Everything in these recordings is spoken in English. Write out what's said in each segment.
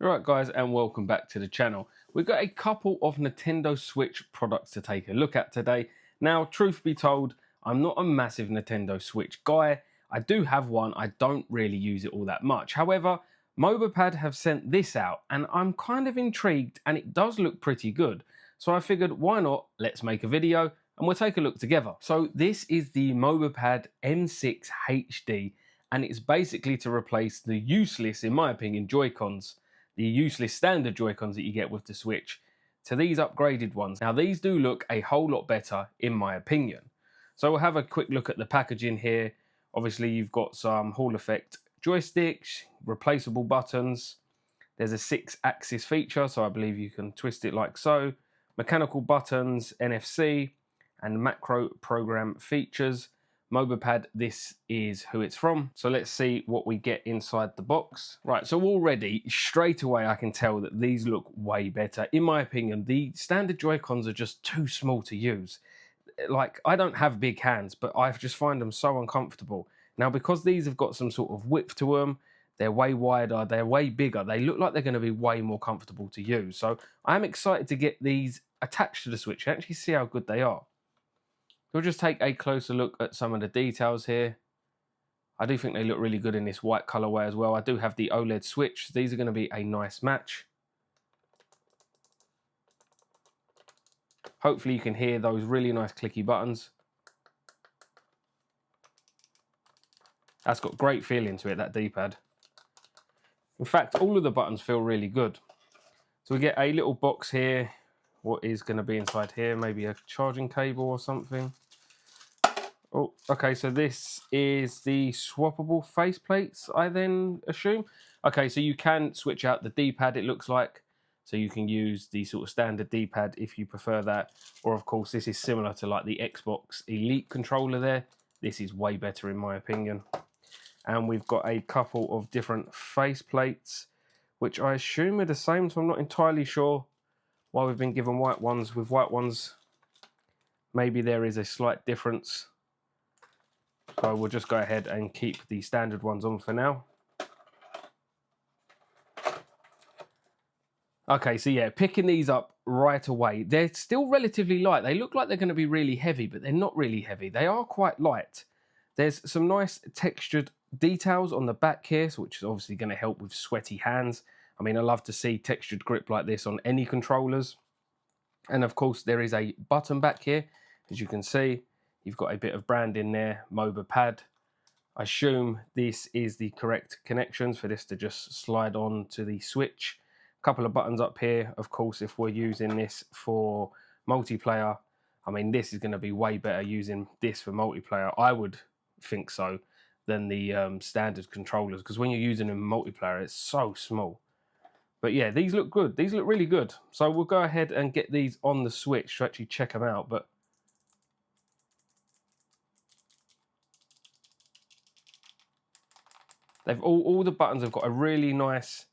Alright guys, and welcome back to the channel. We've got a couple of Nintendo Switch products to take a look at today. Now, truth be told, I'm not a massive Nintendo Switch guy. I do have one, I don't really use it all that much. However, Mobapad have sent this out and I'm kind of intrigued, and it does look pretty good. So I figured, why not, let's make a video and we'll take a look together. So this is the Mobapad M6 HD, and it's basically to replace the useless, in my opinion, Joy-Cons, the useless standard Joy-Cons that you get with the Switch, to these upgraded ones. Now these do look a whole lot better in my opinion. So we'll have a quick look at the packaging here. Obviously you've got some Hall effect joysticks, replaceable buttons. There's a 6-axis feature, so I believe you can twist it like so. Mechanical buttons, NFC, and macro program features. Mobapad, this is who it's from. So let's see what we get inside the box. Right, so already, straight away, I can tell that these look way better. In my opinion, the standard Joy-Cons are just too small to use. Like, I don't have big hands, but I just find them so uncomfortable. Now, because these have got some sort of width to them, they're way wider, they're way bigger, they look like they're going to be way more comfortable to use. So I'm excited to get these attached to the Switch and actually see how good they are. We'll just take a closer look at some of the details here. I do think they look really good in this white colorway as well. I do have the OLED Switch. These are going to be a nice match. Hopefully you can hear those really nice clicky buttons. That's got great feeling to it, that D-pad. In fact, all of the buttons feel really good. So we get a little box here. What is going to be inside here? Maybe a charging cable or something. Oh, okay, so this is the swappable faceplates, I then assume. Okay, so you can switch out the D-pad, it looks like. So you can use the sort of standard D-pad if you prefer that. Or of course, this is similar to like the Xbox Elite controller there. This is way better in my opinion. And we've got a couple of different faceplates, which I assume are the same, so I'm not entirely sure why we've been given white ones. With white ones, maybe there is a slight difference. So we'll just go ahead and keep the standard ones on for now. Okay, so yeah, picking these up right away. They're still relatively light. They look like they're going to be really heavy, but they're not really heavy. They are quite light. There's some nice textured details on the back here, which is obviously going to help with sweaty hands. I mean, I love to see textured grip like this on any controllers. And of course, there is a button back here. As you can see, you've got a bit of branding there, Mobapad. I assume this is the correct connections for this to just slide on to the Switch. A couple of buttons up here. Of course, if we're using this for multiplayer, I mean, this is going to be way better using this for multiplayer. I would think so, than the standard controllers, because when you're using them in multiplayer, it's so small. But yeah, these look good. These look really good. So we'll go ahead and get these on the Switch to actually check them out. But they've all the buttons have got a really nice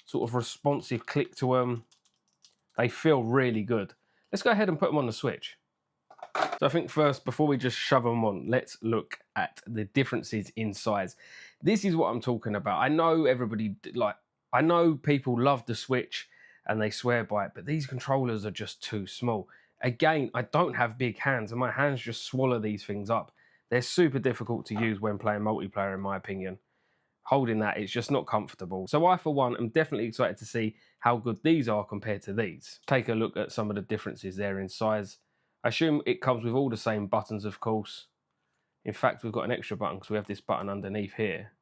sort of responsive click to them. They feel really good. Let's go ahead and put them on the Switch. So I think first, before we just shove them on, let's look at the differences in size. This is what I'm talking about. I know everybody, I know people love the Switch and they swear by it, but these controllers are just too small. Again, I don't have big hands and my hands just swallow these things up. They're super difficult to use when playing multiplayer, in my opinion. Holding that, it's just not comfortable. So I, for one, am definitely excited to see how good these are compared to these. Take a look at some of the differences there in size. I assume it comes with all the same buttons, of course. In fact, we've got an extra button because we have this button underneath here.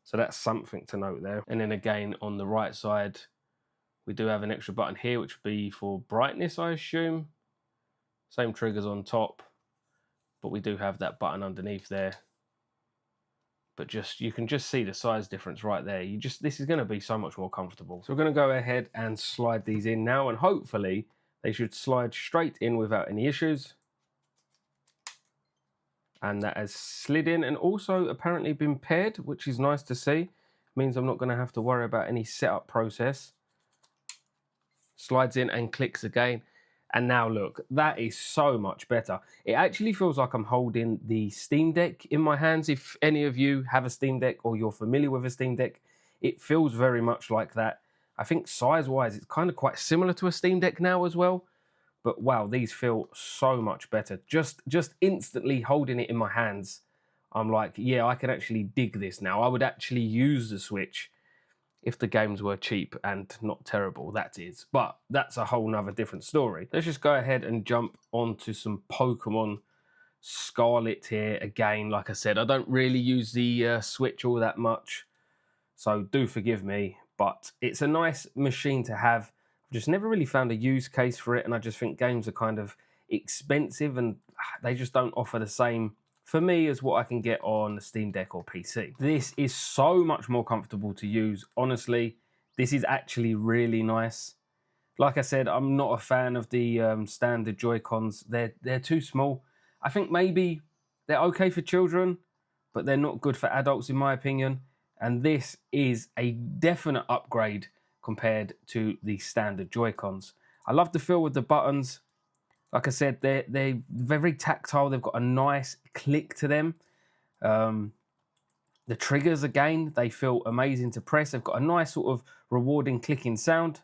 So that's something to note there. And then again, on the right side, we do have an extra button here, which would be for brightness, I assume. Same triggers on top, but we do have that button underneath there. But you can just see the size difference right there. This is going to be so much more comfortable. So we're going to go ahead and slide these in now, and hopefully they should slide straight in without any issues. And that has slid in and also apparently been paired, which is nice to see. Means I'm not going to have to worry about any setup process. Slides in and clicks again. And now look, that is so much better. It actually feels like I'm holding the Steam Deck in my hands. If any of you have a Steam Deck or you're familiar with a Steam Deck, it feels very much like that. I think size-wise, it's kind of quite similar to a Steam Deck now as well. But wow, these feel so much better. Just instantly holding it in my hands, I'm like, yeah, I can actually dig this now. I would actually use the Switch if the games were cheap and not terrible, that is. But that's a whole nother different story. Let's just go ahead and jump onto some Pokemon Scarlet here. Again, like I said, I don't really use the Switch all that much, so do forgive me, but it's a nice machine to have. I've just never really found a use case for it, and I just think games are kind of expensive and they just don't offer the same for me as what I can get on the Steam Deck or PC. This is so much more comfortable to use. Honestly, this is actually really nice. Like I said, I'm not a fan of the standard Joy-Cons. They're too small. I think maybe they're okay for children, but they're not good for adults in my opinion. And this is a definite upgrade compared to the standard Joy-Cons. I love the feel with the buttons. Like I said, they're very tactile. They've got a nice click to them. The triggers, again, they feel amazing to press. They've got a nice sort of rewarding clicking sound.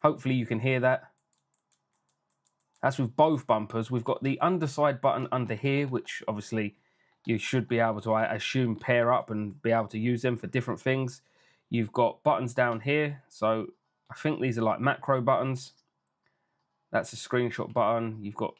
Hopefully you can hear that. That's with both bumpers. We've got the underside button under here, which obviously you should be able to, I assume, pair up and be able to use them for different things. You've got buttons down here. So I think these are like macro buttons. That's a screenshot button. You've got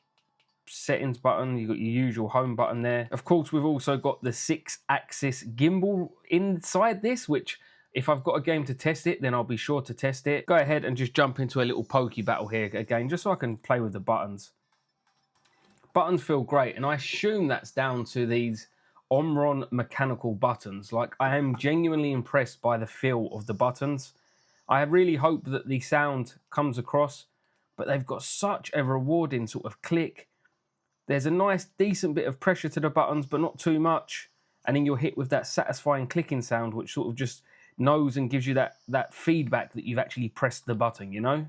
settings button. You've got your usual home button there. Of course, we've also got the 6-axis gimbal inside this, which if I've got a game to test it, then I'll be sure to test it. Go ahead and just jump into a little pokey battle here again, just so I can play with the buttons. Buttons feel great, and I assume that's down to these Omron mechanical buttons. Like, I am genuinely impressed by the feel of the buttons. I really hope that the sound comes across, but they've got such a rewarding sort of click. There's a nice, decent bit of pressure to the buttons, but not too much. And then you're hit with that satisfying clicking sound, which sort of just knows and gives you that feedback that you've actually pressed the button, you know?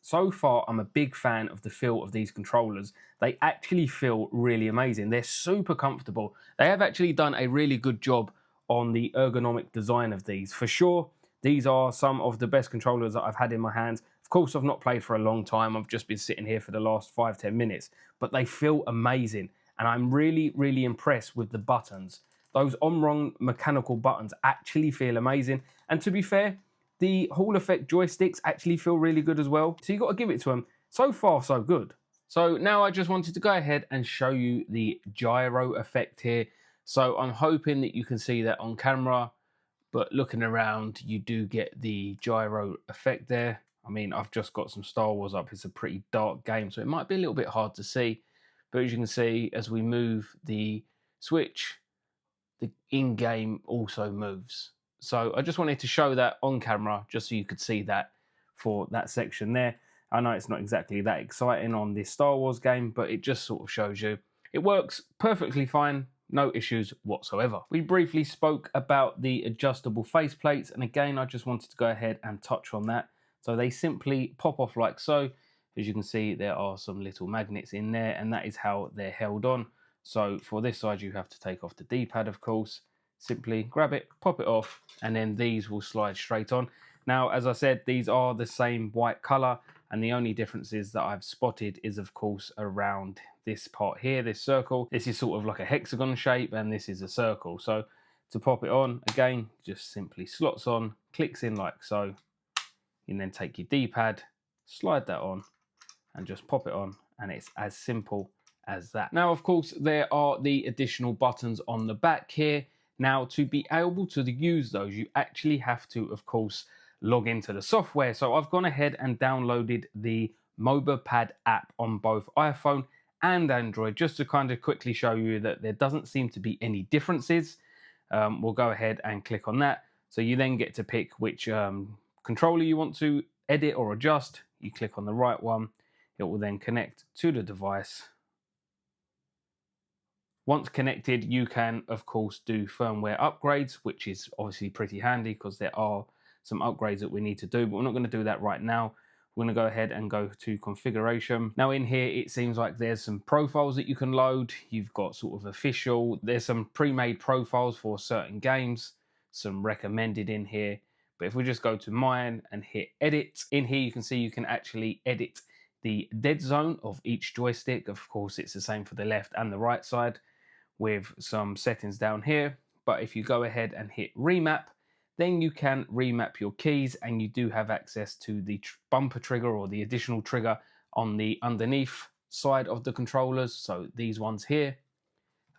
So far, I'm a big fan of the feel of these controllers. They actually feel really amazing. They're super comfortable. They have actually done a really good job on the ergonomic design of these. For sure, these are some of the best controllers that I've had in my hands. Of course, I've not played for a long time. I've just been sitting here for the last 5-10 minutes, but they feel amazing. And I'm really, really impressed with the buttons. Those Omron mechanical buttons actually feel amazing. And to be fair, the Hall Effect joysticks actually feel really good as well. So you've got to give it to them. So far, so good. So now I just wanted to go ahead and show you the gyro effect here. So I'm hoping that you can see that on camera, but looking around, you do get the gyro effect there. I mean, I've just got some Star Wars up. It's a pretty dark game, so it might be a little bit hard to see. But as you can see, as we move the Switch, the in-game also moves. So I just wanted to show that on camera, just so you could see that for that section there. I know it's not exactly that exciting on this Star Wars game, but it just sort of shows you. It works perfectly fine, no issues whatsoever. We briefly spoke about the adjustable faceplates, and again, I just wanted to go ahead and touch on that. So they simply pop off like so. As you can see, there are some little magnets in there, and that is how they're held on. So for this side, you have to take off the D-pad, of course. Simply grab it, pop it off, and then these will slide straight on. Now, as I said, these are the same white color, and the only differences that I've spotted is, of course, around this part here, this circle. This is sort of like a hexagon shape, and this is a circle. So to pop it on, again, just simply slots on, clicks in like so. You then take your D-pad, slide that on, and just pop it on, and it's as simple as that. Now, of course, there are the additional buttons on the back here. Now, to be able to use those, you actually have to, of course, log into the software. So I've gone ahead and downloaded the Mobapad app on both iPhone and Android, just to kind of quickly show you that there doesn't seem to be any differences. We'll go ahead and click on that. So you then get to pick which controller you want to edit or adjust. You click on the right one. It will then connect to the device. Once connected, you can, of course, do firmware upgrades, which is obviously pretty handy because there are some upgrades that we need to do, but we're not going to do that right now. We're going to go ahead and go to configuration. Now in here, it seems like there's some profiles that you can load. You've got sort of official, there's some pre-made profiles for certain games, some recommended in here, But if we just go to mine and hit edit, in here you can see you can actually edit the dead zone of each joystick. Of course, it's the same for the left and the right side with some settings down here. But if you go ahead and hit remap, then you can remap your keys, and you do have access to the bumper trigger or the additional trigger on the underneath side of the controllers. So these ones here.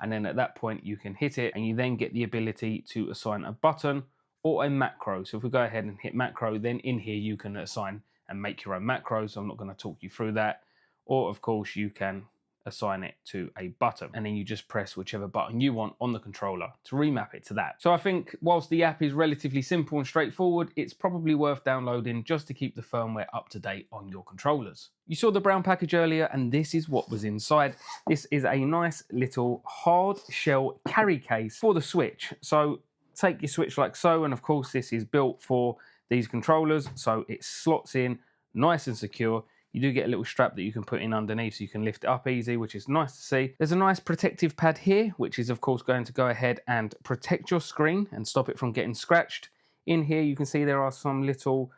And then at that point you can hit it, and you then get the ability to assign a button or a macro. So if we go ahead and hit macro, then in here you can assign and make your own macros. So I'm not going to talk you through that. Or of course you can assign it to a button, and then you just press whichever button you want on the controller to remap it to that. So I think whilst the app is relatively simple and straightforward, it's probably worth downloading just to keep the firmware up to date on your controllers. You saw the brown package earlier, and this is what was inside. This is a nice little hard shell carry case for the Switch. So take your Switch like so, and of course this is built for these controllers, so it slots in nice and secure. You do get a little strap that you can put in underneath so you can lift it up easy, which is nice to see. There's a nice protective pad here, which is of course going to go ahead and protect your screen and stop it from getting scratched. In here you can see there are some little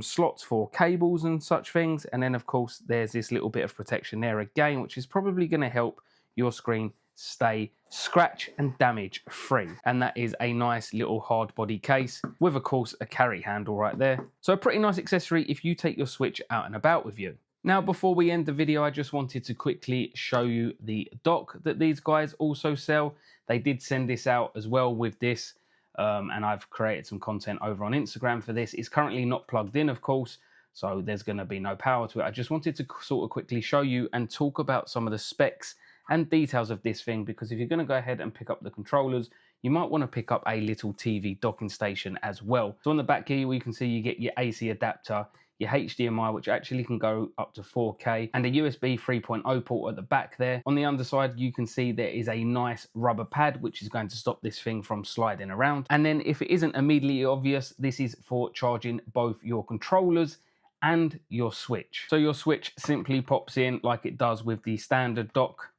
slots for cables and such things. And then of course there's this little bit of protection there again, which is probably going to help your screen stay scratch and damage free. And that is a nice little hard body case with of course a carry handle right there. So a pretty nice accessory if you take your Switch out and about with you. Now before we end the video, I just wanted to quickly show you the dock that these guys also sell. They did send this out as well with this, and I've created some content over on Instagram for this. It's currently not plugged in of course, so there's going to be no power to it. I just wanted to sort of quickly show you and talk about some of the specs and details of this thing, because if you're going to go ahead and pick up the controllers, you might want to pick up a little TV docking station as well. So on the back here, you can see you get your AC adapter, your HDMI, which actually can go up to 4K, and a USB 3.0 port at the back there. On the underside, you can see there is a nice rubber pad, which is going to stop this thing from sliding around. And then if it isn't immediately obvious, this is for charging both your controllers and your Switch. So your Switch simply pops in like it does with the standard dock,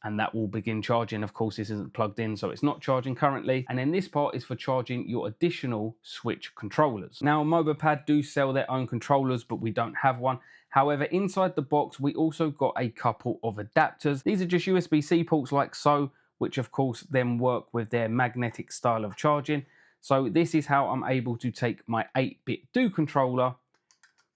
and that will begin charging. Of course, this isn't plugged in, so it's not charging currently. And then this part is for charging your additional Switch controllers. Now, Mobapad do sell their own controllers, but we don't have one. However, inside the box, we also got a couple of adapters. These are just USB-C ports like so, which of course then work with their magnetic style of charging. So this is how I'm able to take my 8-bit Do controller,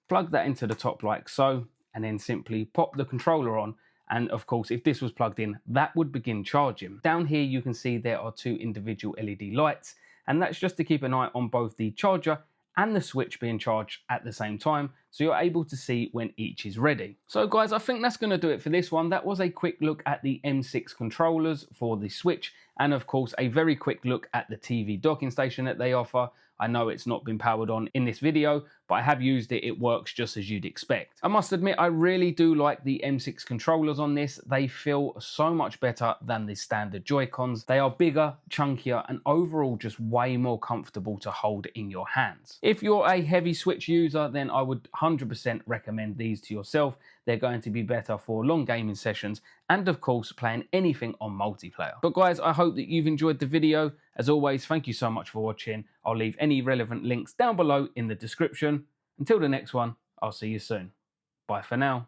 plug that into the top like so, and then simply pop the controller on. And of course, if this was plugged in, that would begin charging. Down here, you can see there are 2 individual LED lights, and that's just to keep an eye on both the charger and the Switch being charged at the same time, so you're able to see when each is ready. So guys, I think that's going to do it for this one. That was a quick look at the M6 controllers for the Switch, and of course a very quick look at the TV docking station that they offer. I know it's not been powered on in this video, but I have used it. It works just as you'd expect. I must admit, I really do like the M6 controllers on this. They feel so much better than the standard Joy-Cons. They are bigger, chunkier, and overall just way more comfortable to hold in your hands. If you're a heavy Switch user, then I would 100% recommend these to yourself. They're going to be better for long gaming sessions and of course playing anything on multiplayer. But guys, I hope that you've enjoyed the video. As always, thank you so much for watching. I'll leave any relevant links down below in the description. Until the next one, I'll see you soon. Bye for now.